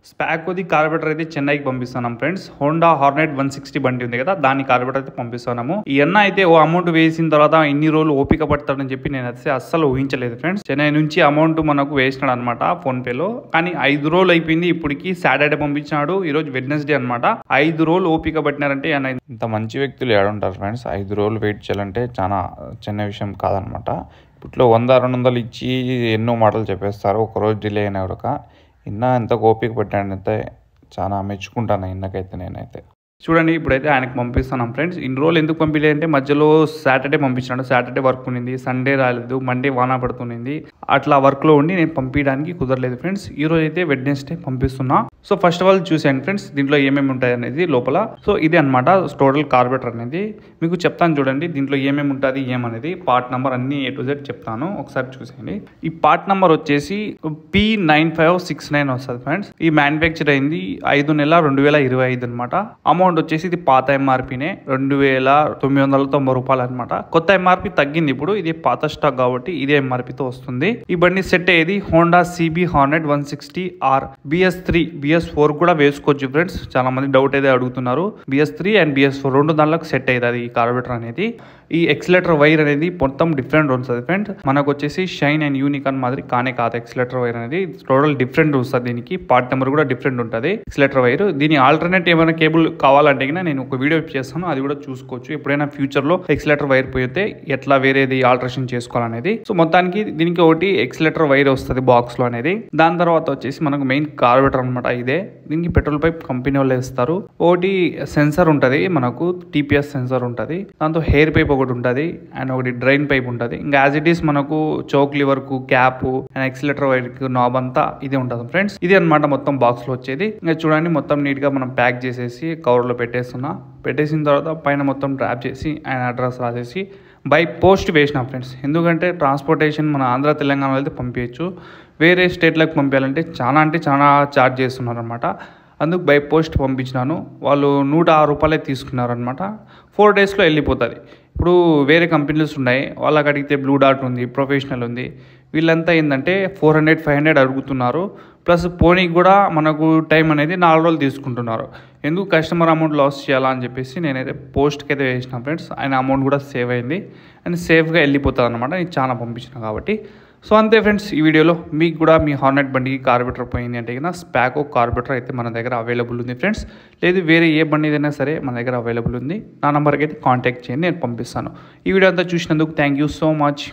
స్పాకోది carburettor అయితే చెన్నైకి పంపిస్తున్నాం ఫ్రెండ్స్. హోండా హార్నెట్ 160 బండి ఉంది కదా, దాని కార్బొరేటర్ అయితే పంపిస్తున్నాము. ఈ అన్న అయితే ఓ అమౌంట్ వేసిన తర్వాత ఇన్ని రోజులు ఓపిక పడతాడని చెప్పి నేను అయితే అస్సలు ఊహించలేదు ఫ్రెండ్స్. చెన్నై నుంచి అమౌంట్ మనకు వేసినాడు అనమాట ఫోన్ పేలో. కానీ 5 రోజులు అయిపోయింది, ఇప్పటికి సాటర్డే పంపించినాడు, ఈ రోజు వెడ్నెస్డే అనమాట. 5 రోజులు ఓపిక పట్టినారంటే ఇంత మంచి వ్యక్తులు ఏడుంటారు ఫ్రెండ్స్. 5 రోజులు వెయిట్ చేయాలంటే చాలా చిన్న విషయం కాదనమాట. ఇప్పట్లో 100-200 ఇచ్చి ఎన్నో మాటలు చెప్పేస్తారు ఒకరోజు డిలే అయినా కూడా. ఎంత ఓపిక పట్టాడంటే చాలా మెచ్చుకుంటాను ఇన్నకైతే నేనైతే. చూడండి ఇప్పుడైతే ఆయనకు పంపిస్తున్నాం ఫ్రెండ్స్. ఇన్ని రోజులు ఎందుకు పంపించలేదు అంటే మధ్యలో సాటర్డే పంపించినాడు, సాటర్డే వర్క్ ఉన్నింది, సండే రాలేదు, మండే వాన పడుతుంది, అట్లా వర్క్లో ఉండి నేను పంపించడానికి కుదరలేదు ఫ్రెండ్స్. ఈ రోజు అయితే వెడ్నెస్డే పంపిస్తున్నా. సో ఫస్ట్ ఆఫ్ ఆల్ చూసాను ఫ్రెండ్స్ దీంట్లో ఏమేమి ఉంటాయి అనేది లోపల. సో ఇది అనమాట టోటల్ కార్బొరేటర్ అనేది మీకు చెప్తాను చూడండి. దీంట్లో ఏమేమి ఉంటుంది ఏమనేది పార్ట్ నెంబర్ అన్ని A to Z చెప్తాను, ఒకసారి చూసేయండి. ఈ పార్ట్ నెంబర్ వచ్చేసి P9569 వస్తుంది ఫ్రెండ్స్. ఈ మ్యానుఫ్యాక్చర్ అయింది 5/2025 అనమాట. అమౌంట్ వచ్చేసి ఇది పాత ఎంఆర్పీనే 2,990 రూపాయలు అనమాట. కొత్త ఎంఆర్పీ తగ్గింది ఇప్పుడు, ఇది పాత స్టాక్ కాబట్టి ఇదే ఎంఆర్పీతో వస్తుంది. ఈ బండి సెట్ అయ్యేది Honda CB Hornet 160R BS4 కూడా వేసుకోవచ్చు ఫ్రెండ్స్. చాలా మంది డౌట్ అయితే అడుగుతున్నారు. BS3 అండ్ BS4 రెండు దానిలోకి సెట్ అయ్యేది ఈ కార్బొరేటర్ అనేది. ఈ ఎక్సిలేటర్ వైర్ అనేది మొత్తం డిఫరెంట్ వస్తుంది ఫ్రెండ్స్. మనకు వచ్చేసి షైన్ అండ్ యూనికాన్ మాదిరి కానే కాదు ఎక్సిలేటర్ వైర్ అనేది, టోటల్ డిఫరెంట్ వస్తుంది. దీనికి పార్ట్ నెంబర్ కూడా డిఫరెంట్ ఉంటుంది ఎక్సిలేటర్ వైర్. దీని ఆల్టర్నేట్ ఏమైనా కేబుల్ కావాలంటే నేను ఒక వీడియో చేస్తాను, అది కూడా చూసుకోవచ్చు. ఎప్పుడైనా ఫ్యూచర్ లో ఎక్సిలేటర్ వైర్ పోతే ఎట్లా వేరేది ఆల్టరేషన్ చేసుకోవాలనేది. సో మొత్తానికి దీనికి ఒకటి ఎక్సిలేటర్ వైర్ వస్తుంది బాక్స్ లో అనేది. దాని తర్వాత వచ్చేసి మనకు మెయిన్ కార్బొరేటర్ అనమాట ఇదే. దీనికి పెట్రోల్ పైప్ కంపెనీ వాళ్ళు ఇస్తారు. ఒకటి సెన్సర్ ఉంటుంది మనకు, TPS సెన్సర్ ఉంటుంది. దాంతో హెయిర్ పైప్ ఒకటి ఉంటుంది అండ్ ఒకటి డ్రైన్ పైప్ ఉంటుంది. ఇంకా యాజ్ ఇట్ ఈస్ మనకు చోక్ లివర్ కు క్యాప్ అండ్ ఎక్సిలేటర్ వైర్ కు నాబ్ అంతా ఇదే ఉంటుంది ఫ్రెండ్స్. ఇది అనమాట మొత్తం బాక్స్ లో వచ్చేది. ఇంకా చూడండి మొత్తం నీట్ గా మనం ప్యాక్ చేసేసి కవర్ లో పెట్టేసిన తర్వాత పైన మొత్తం డ్రాప్ చేసి ఆయన అడ్రస్ రాసేసి బై పోస్ట్ వేసినాం ఫ్రెండ్స్. ఎందుకంటే ట్రాన్స్పోర్టేషన్ మన ఆంధ్ర తెలంగాణలో అయితే పంపించచ్చు, వేరే స్టేట్లకు పంపించాలంటే చాలా ఛార్జ్ చేస్తున్నారు అనమాట. అందుకు బై పోస్ట్ పంపించినాను. వాళ్ళు 106 రూపాయలే తీసుకున్నారనమాట. 4 డేస్లో వెళ్ళిపోతుంది. ఇప్పుడు వేరే కంపెనీస్ ఉన్నాయి, వాళ్ళకి అడిగితే బ్లూ డాట్ ఉంది, ప్రొఫెషనల్ ఉంది, వీళ్ళంతా ఏంటంటే 400-500 అడుగుతున్నారు. ప్లస్ పోనీకి కూడా మనకు టైం అనేది 4 రోజులు తీసుకుంటున్నారు. ఎందుకు కస్టమర్ అమౌంట్ లాస్ చేయాలా అని చెప్పేసి నేనైతే పోస్ట్కి అయితే వేసిన ఫ్రెండ్స్. ఆయన అమౌంట్ కూడా సేవ్ అయింది అండ్ సేఫ్గా వెళ్ళిపోతుంది అనమాట, నేను చాలా పంపించిన కాబట్టి. సో అంతే ఫ్రెండ్స్, ఈ వీడియోలో మీకు కూడా మీ హార్నెట్ బండికి కార్బొరేటర్ పోయింది అంటే కన్నా స్పాకో కార్బొరేటర్ అయితే మన దగ్గర అవైలబుల్ ఉంది ఫ్రెండ్స్. లేదు వేరే ఏ బండి ఏదైనా సరే మన దగ్గర అవైలబుల్ ఉంది. నా నెంబర్కి అయితే కాంటాక్ట్ చేయండి, నేను పంపిస్తాను. ఈ వీడియో అంతా చూసినందుకు థ్యాంక్ యూ సో మచ్.